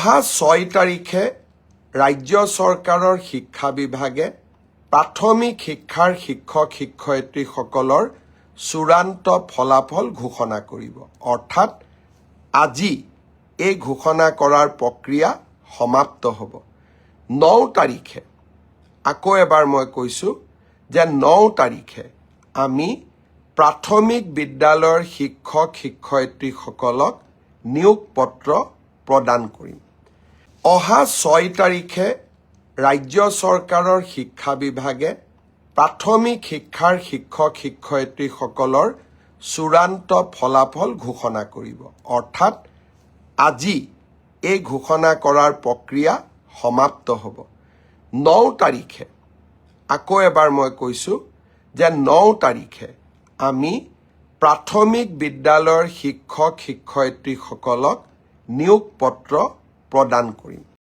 অহা 6 তাৰিখে ৰাজ্য চৰকাৰৰ শিক্ষা বিভাগে প্ৰাথমিক শিক্ষাৰ শিক্ষক-শিক্ষয়িত্ৰীসকলৰ চূড়ান্ত ফলাফল ঘোষণা কৰিব। অৰ্থাৎ আজি এই ঘোষণা কৰাৰ প্ৰক্ৰিয়া সমাপ্ত হ'ব। 9 তাৰিখে আকৌ এবাৰ মই কৈছোঁ যে 9 তাৰিখে আমি প্ৰাথমিক বিদ্যালয়ৰ শিক্ষক-শিক্ষয়িত্ৰীসকলক নিয়োগ পত্ৰ প্ৰদান কৰিম। অহা 6 তাৰিখে ৰাজ্য চৰকাৰৰ শিক্ষা বিভাগে প্ৰাথমিক শিক্ষাৰ শিক্ষক-শিক্ষয়িত্ৰীসকলৰ চূড়ান্ত ফলাফল ঘোষণা কৰিব। অৰ্থাৎ আজি এই ঘোষণা কৰাৰ প্ৰক্ৰিয়া সমাপ্ত হ'ব। 9 তাৰিখে আকৌ এবাৰ মই কৈছোঁ যে 9 তাৰিখে আমি প্ৰাথমিক বিদ্যালয়ৰ শিক্ষক-শিক্ষয়িত্ৰীসকলক নিয়োগ পত্ৰ প্ৰদান কৰিম।